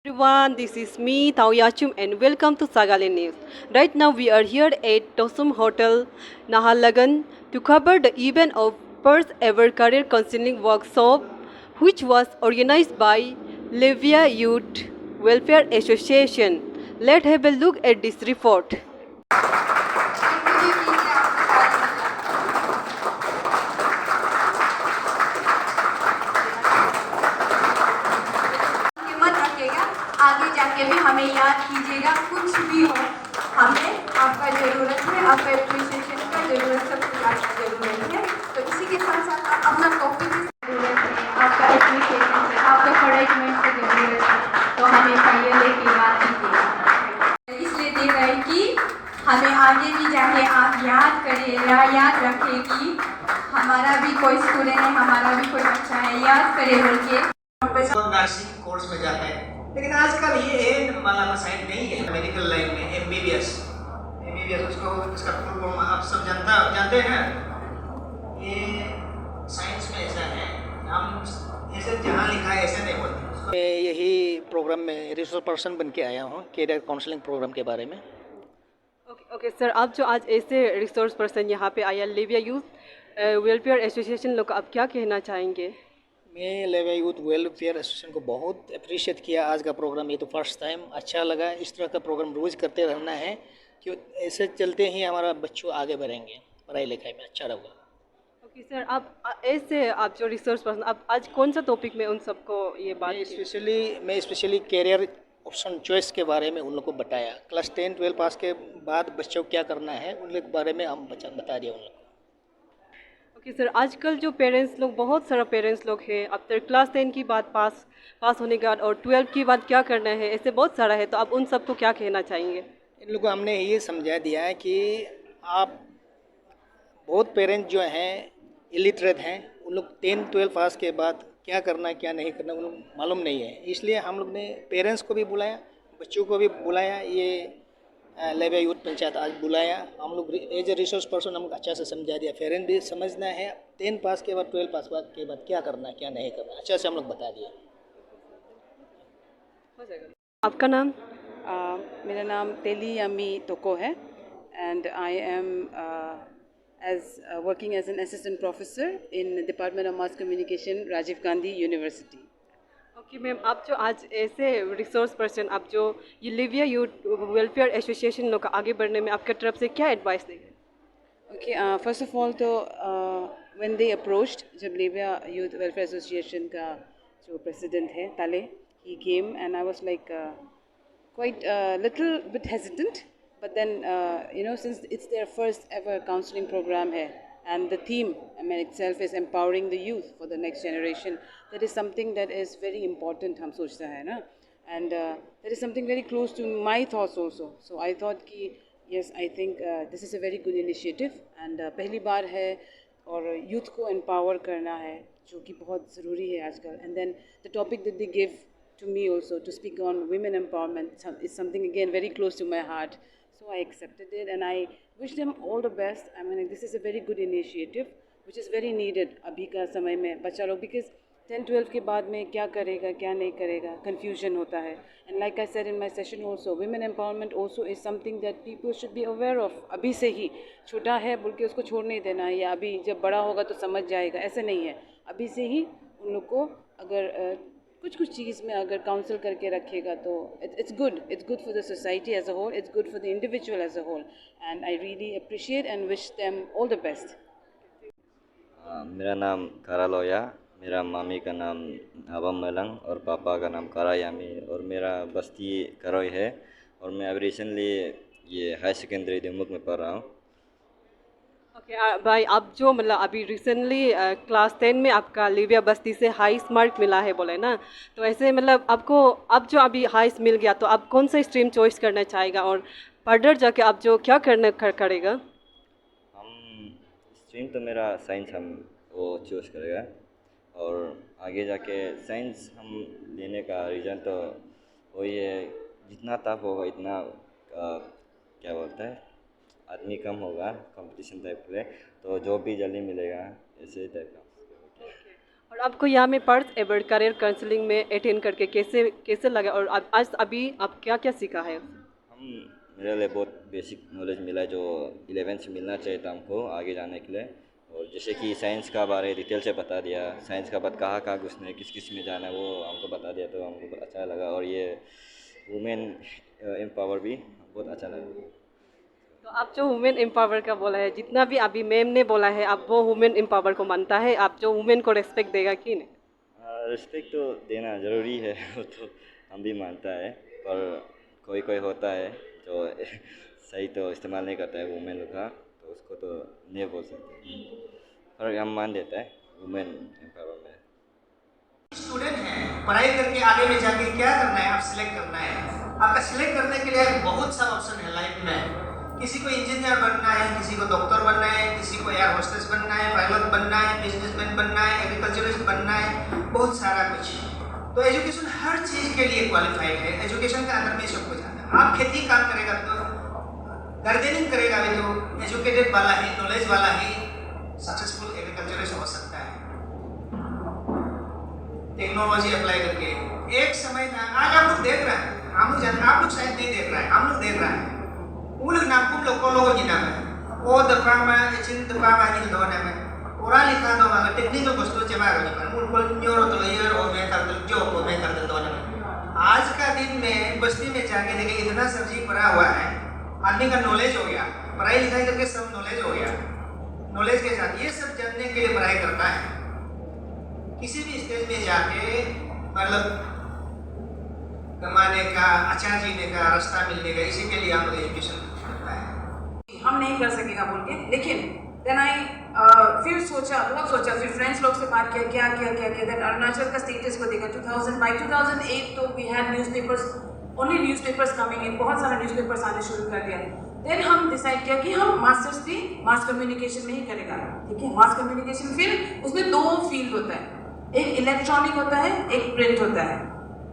Everyone, this is me, Tao Yachum, and welcome to Sagale News. Right now, we are here at Tosum Hotel, Nahalaghan, to cover the event of first ever career counseling workshop, which was organized by Levia Youth Welfare Association. Let's have a look at this report. हिम्मत रखिएगा, आगे जाके भी हमें याद कीजिएगा, कुछ भी हो हमें आपका ज़रूरत है, आपका एप्रिसिएशन का ज़रूरत, सब कुछ का ज़रूरत है। तो इसी के साथ साथ आप अपना टॉपिक की ज़रूरत है, आपका एप्रिसिएशन है, आपका करेजमेंट की ज़रूरत है, तो हमेशा ये लेके याद कीजिएगा। इसलिए दे रहे कि हमें आगे भी जाके आप याद करिएगा, याद रखें कि हमारा भी कोई स्टूडेंट है, हमारा भी कोई बच्चा है, याद करे बोल के नर्सिंग कोर्स में जाते हैं, लेकिन आजकल ये वाला साइड नहीं है। मेडिकल लाइन में एमबीबीएस उसको इसका फुल फॉर्म आप सब जानते हैं। ये साइंस में ऐसा है, हम ऐसे जहाँ लिखा है ऐसे नहीं बोलते। मैं यही प्रोग्राम में रिसोर्स पर्सन बन के आया हूँ, कैरियर काउंसलिंग प्रोग्राम के बारे में। ओके सर, आप जो आज ऐसे रिसोर्स पर्सन यहाँ पे आया लेविया यूथ वेलफेयर एसोसिएशन लोग, आप क्या कहना चाहेंगे? मैं लेविया यूथ वेलफेयर एसोसिएशन को बहुत अप्रिशिएट किया। आज का प्रोग्राम ये तो फर्स्ट टाइम अच्छा लगा। इस तरह का प्रोग्राम रोज़ करते रहना है, कि ऐसे चलते ही हमारा बच्चों आगे बढ़ेंगे, पढ़ाई लिखाई में अच्छा रहेगा। ओके सर, आप जो रिसोर्स पर्सन, आप आज कौन सा टॉपिक में उन सबको ये बात मैं स्पेशली कैरियर ऑप्शन चॉइस के बारे में उन लोग को बताया। क्लास 10-12 पास के बाद बच्चों को क्या करना है उन लोग के बारे में हम बता दिया उन लोग को। ओके सर, आजकल जो पेरेंट्स लोग, बहुत सारा पेरेंट्स लोग हैं, आफ्टर क्लास 10 की बात पास होने के बाद और 12 की बात क्या करना है, ऐसे बहुत सारा है, तो आप उन सबको क्या कहना चाहेंगे? इन लोगों को हमने ये समझा दिया है कि आप बहुत पेरेंट्स जो हैं इलिटरेट हैं, उन लोग 10-12 पास के बाद क्या करना क्या नहीं करना उन लोग मालूम नहीं है। इसलिए हम लोग ने पेरेंट्स को भी बुलाया, बच्चों को भी बुलाया। ये लेविया यूथ पंचायत आज बुलाया। हम लोग एज ए रिसोर्स पर्सन हम अच्छा से समझा दिया। पेरेंट भी समझना है 10 पास के बाद 12 पास के बाद क्या करना है क्या नहीं करना, अच्छा से हम लोग बता दिए। आपका नाम? मेरा नाम तेली यामी तोको है and I am working as an assistant professor in the Department of Mass Communication, Rajiv Gandhi University. Okay ma'am, आप जो आज ऐसे रिसोर्स पर्सन, आप जो ये लिविया यूथ वेलफेयर एसोसिएशन लोग का आगे बढ़ने में आपके तरफ से क्या एडवाइस देंगे? Okay, first of all तो when they approached, जब लिविया यूथ वेलफेयर एसोसिएशन का जो प्रेसिडेंट है ताले, he came and I was like quite a little bit hesitant, but then since it's their first ever counseling program here and the theme itself is empowering the youth for the next generation, that is something that is very important हम सोचते हैं ना, and that is something very close to my thoughts also. So I thought कि yes, I think this is a very good initiative and पहली बार है और youth को empower करना है जो कि बहुत ज़रूरी है आजकल. And then the topic that they give to me also to speak on women empowerment is something again very close to my heart. So I accepted it and I wish them all the best. I mean, this is a very good initiative which is very needed अभी का समय में बच्चा लोग, because 10-12 के बाद में क्या करेगा क्या नहीं करेगा confusion होता है. And like I said in my session also, women empowerment also is something that people should be aware of. अभी से ही छोटा है बोल के उसको छोड़ नहीं देना है या अभी जब बड़ा होगा तो समझ जाएगा, ऐसे नहीं है. अभी से ही उन लोग को अगर कुछ चीज़ में अगर काउंसिल करके रखेगा तो it's good for the society as a whole, it's good for the individual as a whole, and I really appreciate and wish them all the best. मेरा नाम कारा लोया, मेरा मामी का नाम नावम मलंग और पापा का नाम कारा यामी और मेरा बस्ती करोई है और मैं अभी रिसेंटली ये हाई सेकेंडरी दिमुक में पढ़ रहा हूँ। ओके भाई, आप जो मतलब अभी रिसेंटली क्लास 10 में आपका लिविया बस्ती से हाईएस्ट मार्क मिला है बोले ना, तो ऐसे मतलब आपको अब जो अभी हाईएस्ट मिल गया तो आप कौन सा स्ट्रीम चॉइस करना चाहेगा और फर्दर जाके आप जो क्या करेगा? हम स्ट्रीम तो मेरा साइंस हम वो चूज़ करेगा और आगे जाके साइंस हम लेने का रीज़न तो वही है, जितना टफ होगा इतना क्या बोलता है आदमी कम होगा, कंपटीशन टाइप पे, तो जॉब भी जल्दी मिलेगा, ऐसे टाइप का। और आपको यहाँ में पर्स एवर करियर काउंसलिंग में अटेंड करके कैसे कैसे लगा, और आज अभी आप क्या क्या सीखा है? मेरे लिए बहुत बेसिक नॉलेज मिला जो 11 से मिलना चाहिए था हमको आगे जाने के लिए। और जैसे कि साइंस का बारे डिटेल से बता दिया, साइंस का बाद कहाँ कहाँ घुसना है, किस किस में जाना है, वो हमको बता दिया तो हमको अच्छा लगा। और ये वुमेन एम्पावर भी बहुत अच्छा लगा। तो आप जो वुमेन एम्पावर का बोला है, जितना भी अभी मैम ने बोला है, आप वो वुमेन एम्पावर को मानता है? आप जो वुमेन को रेस्पेक्ट देगा कि नहीं? रिस्पेक्ट तो देना ज़रूरी है वो तो हम भी मानता है, पर कोई कोई होता है जो सही तो इस्तेमाल नहीं करता है वुमेन लोग का, तो उसको तो नहीं बोल सकते, पर हम मान देता है वुमेन एम्पावरमेंट। स्टूडेंट हैं, पढ़ाई करके आगे में जाके क्या करना है, आप सिलेक्ट करना है। आपका सिलेक्ट करने के लिए बहुत सा ऑप्शन है लाइफ में। किसी को इंजीनियर बनना है, किसी को डॉक्टर बनना है, किसी को एयर होस्टेस बनना है, पायलट बनना है, बिजनेसमैन बनना है, एग्रीकल्चरिस्ट बनना है, बहुत सारा कुछ। तो एजुकेशन हर चीज़ के लिए क्वालिफाइड है। एजुकेशन के अंदर में सब कुछ आता है। आप खेती काम करेगा तो, गार्डनिंग करेगा भी तो एजुकेटेड वाला ही, नॉलेज वाला ही सक्सेसफुल एग्रीकल्चरिस्ट हो सकता है। टेक्नोलॉजी अप्लाई करके एक समय था, आज आप लोग देख रहे हैं, हम लोग जानते, आप लोग शायद नहीं देख रहे हैं, हम लोग देख रहे हैं। उन नाम लोगों की नाम है ओ दफामा एचिन दफामा इन दो नाम है ओरा लिखा दो वाला टेक्निकल वस्तु जमा करने पर उनको न्यूरो तो ईयर और मैं कर दो जो को मैं कर दो नाम। आज का दिन में बस्ती में जाके देखे इतना सब्जी पड़ा हुआ है, आदमी का नॉलेज हो गया, पढ़ाई लिखाई करके सब नॉलेज हो गया। नॉलेज के साथ ये सब जानने के लिए पढ़ाई करता है। किसी भी स्टेज में जाके मतलब कमाने का, अच्छा जीने का रास्ता मिलने का, इसी के लिए हम एजुकेशन करता है। हम नहीं कर सकेगा बोल के, लेकिन देन आई फिर सोचा, बहुत सोचा, फिर फ्रेंड्स लोग से बात किया, क्या किया क्या किया। देन अरुणाचल का स्टेटस को देखा 2008 तो we had newspapers, only newspapers coming in, बहुत सारे न्यूज़पेपर्स आने शुरू कर दिया। देन हम डिसाइड किया कि हम मास्टर्स भी मास कम्युनिकेशन में ही करेगा, ठीक है। मास कम्युनिकेशन, फिर उसमें दो फील्ड होता है, एक इलेक्ट्रॉनिक होता है, एक प्रिंट होता है,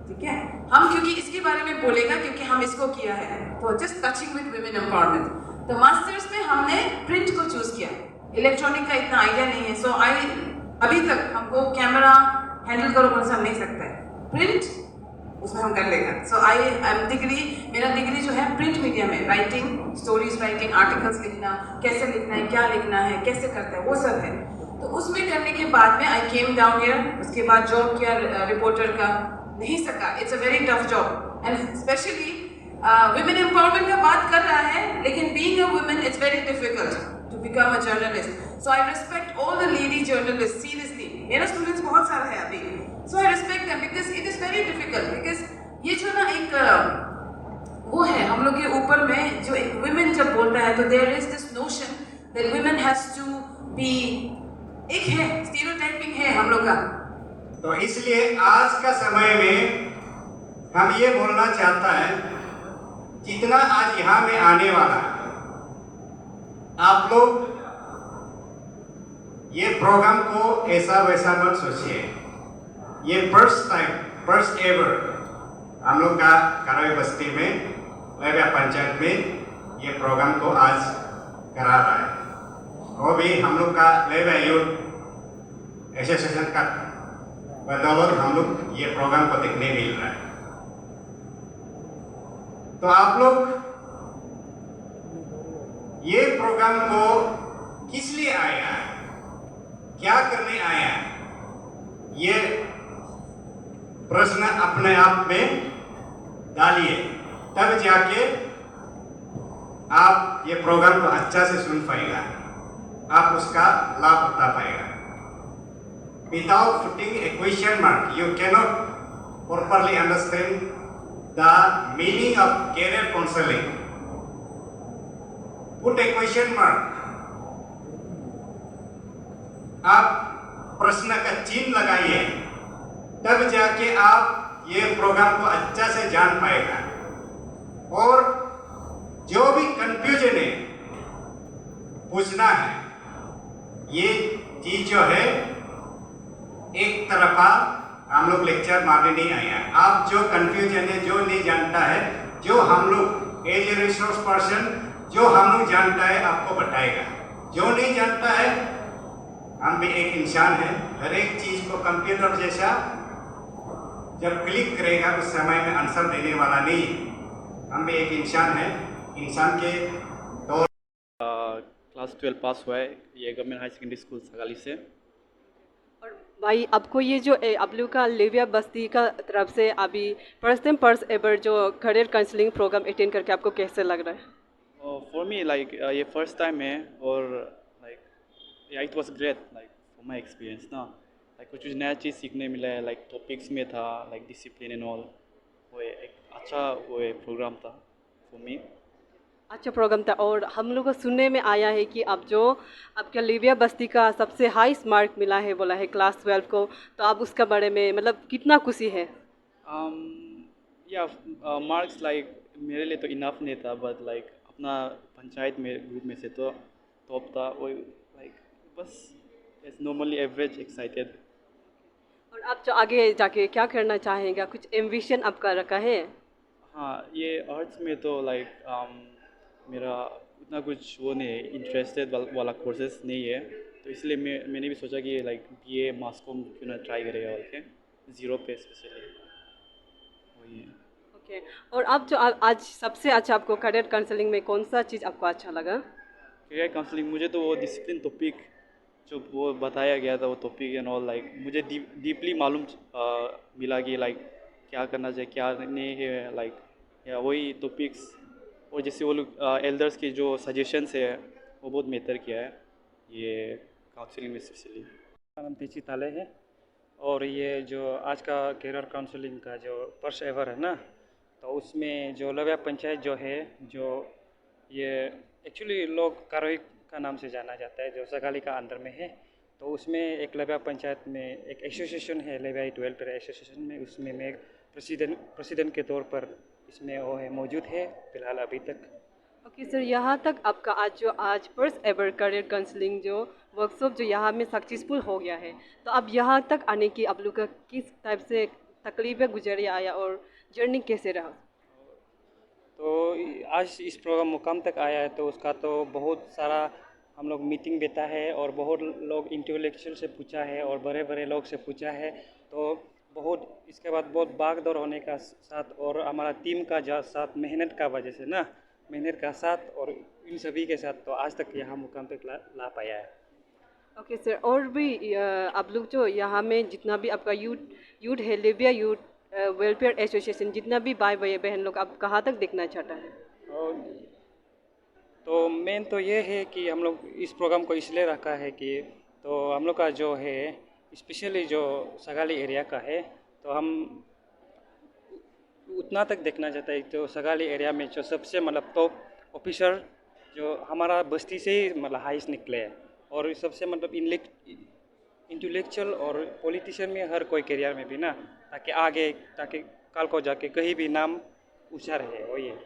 ठीक है। हम क्योंकि इसके बारे में बोलेगा क्योंकि हम इसको किया है, तो just touching with women empowerment. तो मास्टर्स में हमने प्रिंट को चूज किया, इलेक्ट्रॉनिक का इतना आइडिया नहीं है। सो अभी तक हमको कैमरा हैंडल करो कौन सा नहीं सकता है, प्रिंट उसमें हम कर लेगा। सो मेरा डिग्री जो है प्रिंट मीडिया में, राइटिंग, स्टोरीज राइटिंग, आर्टिकल्स लिखना, कैसे लिखना है, क्या लिखना है, कैसे करता है, वो सब है। तो उसमें करने के बाद में आई केम डाउन हियर, उसके बाद जॉब किया रिपोर्टर का, नहीं सका। It's a very tough job and specially women empowerment का बात कर रहा है, लेकिन being a women it's very difficult to become a journalist. So I respect all the lady journalist, seriously. मेरा स्टूडेंट्स बहुत सारा है अभी, so I respect them because it is very difficult. Because ये जो ना एक वो है हम लोग के ऊपर में, जो एक वुमेन जब बोलता है तो there is this notion that women has to be, एक है स्टीरियोटाइपिंग है हम लोग का। तो इसलिए आज का समय में हम ये बोलना चाहता है, जितना आज यहाँ में आने वाला है, आप लोग ये प्रोग्राम को ऐसा वैसा मत सोचिए। ये फर्स्ट एवर हम लोग का कराई बस्ती में, लेबिया पंचायत में ये प्रोग्राम को आज करा रहा है। वो भी हम लोग का लेबिया यूथ एसोसिएशन का बदौलत हम लोग ये प्रोग्राम को देखने मिल रहा है। तो आप लोग ये प्रोग्राम को किस लिए आया है, क्या करने आया है, ये प्रश्न अपने आप में डालिए, तब जाके आप ये प्रोग्राम को अच्छा से सुन पाएगा, आप उसका लाभ उठा पाएगा। Without putting a question mark, you cannot properly understand the meaning of career counseling. Put a question mark. आप प्रश्न का चिन्ह लगाइए, तब जाके आप ये प्रोग्राम को अच्छा से जान पाएगा। और जो भी कंफ्यूजन है पूछना है, ये चीज जो है एक तरफा हम लोग लेक्चर मारने नहीं आए हैं। आप जो कंफ्यूजन है, जो नहीं जानता है, जो हम लोग एज ए रिसोर्स पर्सन, जो हम लोग जानता है आपको बताएगा। जो नहीं जानता है हम भी एक इंसान हैं, हर एक चीज़ को कंप्यूटर जैसा जब क्लिक करेगा उस समय में आंसर देने वाला नहीं है। हम भी एक इंसान हैं, इंसान के तौर क्लास 12 पास हुआ है ये government high secondary school Sagalee से। और भाई आपको ये जो आप लोग का लिविया बस्ती का तरफ से अभी फर्स्ट एवर जो करियर काउंसलिंग प्रोग्राम अटेंड करके आपको कैसे लग रहा है? फॉर मी लाइक ये फर्स्ट टाइम है और like it was great like for my experience ना, लाइक कुछ नया चीज़ सीखने मिला है, लाइक टॉपिक्स में था लाइक डिसिप्लिन एंड ऑल, वो एक अच्छा वो प्रोग्राम था फॉर मी। अच्छा प्रोग्राम था। और हम लोग को सुनने में आया है कि आप जो आपका लिविया बस्ती का सबसे हाईएस्ट मार्क मिला है बोला है क्लास 12 को, तो आप उसका बारे में मतलब कितना खुशी है? या मार्क्स लाइक मेरे लिए तो इनफ नहीं था, बट लाइक अपना पंचायत में ग्रुप में से तो टॉप था वो, लाइक बस इट्स नॉर्मली एवरेज एक्साइटेड। और आप जो आगे जाके क्या करना चाहेंगे, कुछ एम्बिशन आपका रखा है? हाँ, ये आर्ट्स में तो लाइक मेरा उतना कुछ वो नहीं है, इंटरेस्टेड वाला कोर्सेज नहीं है, तो इसलिए मैंने भी सोचा कि लाइक BA मास कॉम क्यों ना ट्राई करेगा बोल के, ज़ीरो पे स्पेशली वही है। ओके। और आप जो आज सबसे अच्छा आपको करियर काउंसलिंग में कौन सा चीज़ आपको अच्छा लगा? करियर काउंसलिंग मुझे तो वो डिसिप्लिन टॉपिक जो वो बताया गया था वो टॉपिक एंड ऑल, लाइक मुझे डीपली मालूम मिला कि लाइक क्या करना चाहिए क्या नहीं है, लाइक या वही टॉपिक्स और जैसे वो लोग एल्डर्स के जो सजेशंस है वो बहुत बेहतर किया है ये काउंसलिंग में स्पेशली। नाम तेची ताले है और ये जो आज का करियर काउंसलिंग का जो फर्स्ट एवर है ना, तो उसमें जो लव्या पंचायत जो है, जो ये एक्चुअली लोग कारोई का नाम से जाना जाता है, जो सगाली का अंदर में है, तो उसमें एक लव्या पंचायत में एक एसोसिएशन है, लव्या यूथ वेलफेयर एसोसिएशन में, उसमें मैं एक प्रेसिडेंट के तौर पर इसमें वो है मौजूद है फिलहाल अभी तक। ओके सर, यहाँ तक आपका आज फर्स्ट एवर करियर काउंसलिंग जो वर्कशॉप जो यहाँ में सक्सेसफुल हो गया है, तो अब यहाँ तक आने की आप लोग का किस टाइप से तकलीफें गुजरी आया और जर्नी कैसे रहा? तो आज इस प्रोग्राम मुकाम तक आया है तो उसका तो बहुत सारा हम लोग मीटिंग देता है और बहुत लोग इंटेलेक्चुअल से पूछा है और बड़े बड़े लोग से पूछा है, तो बहुत इसके बाद बहुत भाग दौड़ होने का साथ और हमारा टीम का साथ मेहनत का वजह से ना, मेहनत का साथ और इन सभी के साथ तो आज तक यहाँ मुकाम तक ला पाया है। ओके सर, और भी आप लोग जो यहाँ में जितना भी आपका यूथ है, लिविया यूथ वेलफेयर एसोसिएशन, जितना भी भाई बहन लोग आप कहाँ तक देखना चाहता है? और तो मेन तो ये है कि हम लोग इस प्रोग्राम को इसलिए रखा है कि तो हम लोग का जो है स्पेशली जो सगाली एरिया का है, तो हम उतना तक देखना चाहते हैं तो सगाली एरिया में जो सबसे मतलब टॉप ऑफिसर जो हमारा बस्ती से ही मतलब हाईएस्ट निकले हैं, और सबसे मतलब इंटेलेक्चुअल और पॉलिटिशियन में हर कोई करियर में भी ना, ताकि आगे ताकि कल को जाके कहीं भी नाम ऊँचा रहे, वही है।